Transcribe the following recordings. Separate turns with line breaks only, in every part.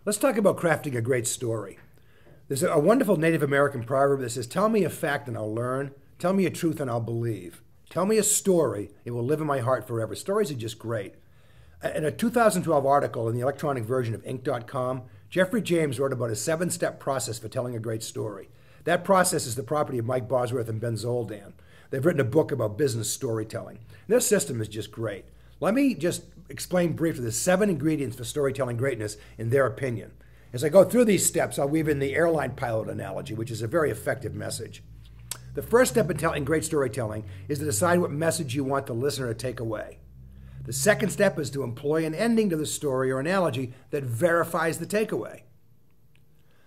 Let's talk about crafting a great story. There's a wonderful Native American proverb that says, "Tell me a fact and I'll learn. Tell me a truth and I'll believe. Tell me a story, it will live in my heart forever." Stories are just great. In a 2012 article in the electronic version of Inc.com, Jeffrey James wrote about a 7-step process for telling a great story. That process is the property of Mike Bosworth and Ben Zoldan. They've written a book about business storytelling. Their system is just great. Let me just explain briefly the 7 ingredients for storytelling greatness in their opinion. As I go through these steps, I'll weave in the airline pilot analogy, which is a very effective message. The first step in great storytelling is to decide what message you want the listener to take away. The second step is to employ an ending to the story or analogy that verifies the takeaway.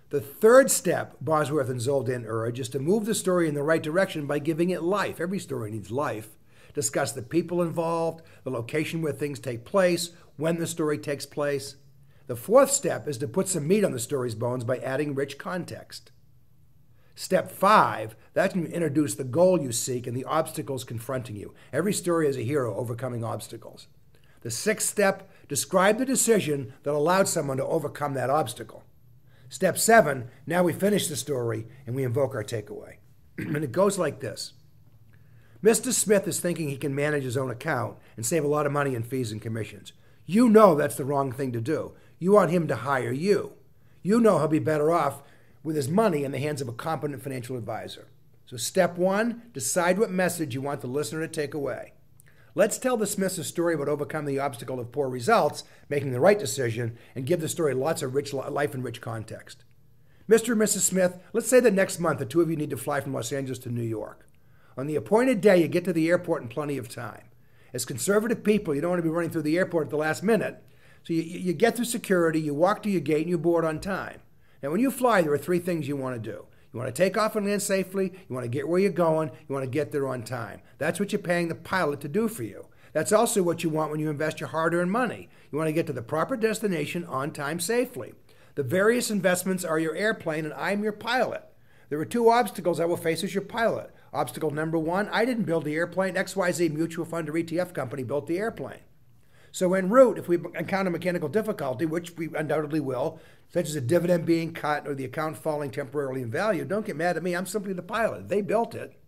The third step, Bosworth and Zoldan urge, is to move the story in the right direction by giving it life. Every story needs life. Discuss the people involved, the location where things take place, when the story takes place. The fourth step is to put some meat on the story's bones by adding rich context. Step 5, that's when you introduce the goal you seek and the obstacles confronting you. Every story has a hero overcoming obstacles. The 6th step, describe the decision that allowed someone to overcome that obstacle. Step 7, now we finish the story and we invoke our takeaway. And it goes like this. Mr. Smith is thinking he can manage his own account and save a lot of money in fees and commissions. You know that's the wrong thing to do. You want him to hire you. You know he'll be better off with his money in the hands of a competent financial advisor. So step 1, decide what message you want the listener to take away. Let's tell the Smiths a story about overcoming the obstacle of poor results, making the right decision, and give the story lots of rich life and rich context. Mr. and Mrs. Smith, let's say that next month the two of you need to fly from Los Angeles to New York. On the appointed day, you get to the airport in plenty of time. As conservative people, you don't want to be running through the airport at the last minute. So you get through security, you walk to your gate, and you board on time. Now, when you fly, there are 3 things you want to do. You want to take off and land safely, you want to get where you're going, you want to get there on time. That's what you're paying the pilot to do for you. That's also what you want when you invest your hard-earned money. You want to get to the proper destination on time safely. The various investments are your airplane, and I'm your pilot. There are 2 obstacles I will face as your pilot. Obstacle number 1, I didn't build the airplane. XYZ Mutual Fund or ETF company built the airplane. So en route, if we encounter mechanical difficulty, which we undoubtedly will, such as a dividend being cut or the account falling temporarily in value, don't get mad at me. I'm simply the pilot. They built it.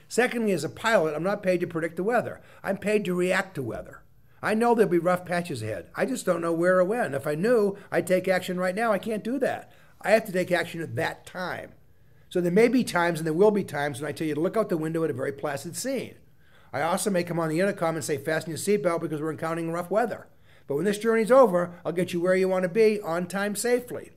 Secondly, as a pilot, I'm not paid to predict the weather. I'm paid to react to weather. I know there'll be rough patches ahead. I just don't know where or when. If I knew I'd take action right now, I can't do that. I have to take action at that time. So there may be times, and there will be times, when I tell you to look out the window at a very placid scene. I also may come on the intercom and say, fasten your seatbelt because we're encountering rough weather. But when this journey's over, I'll get you where you want to be on time safely.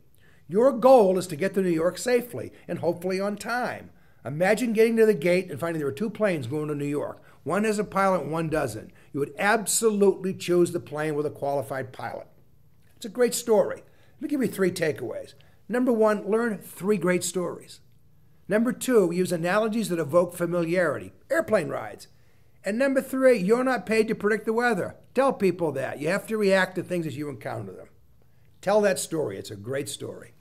Your goal is to get to New York safely and hopefully on time. Imagine getting to the gate and finding there are 2 planes going to New York. One has a pilot and one doesn't. You would absolutely choose the plane with a qualified pilot. It's a great story. Let me give you 3 takeaways. Number 1, learn 3 great stories. Number 2, use analogies that evoke familiarity. Airplane rides. And number 3, you're not paid to predict the weather. Tell people that. You have to react to things as you encounter them. Tell that story. It's a great story.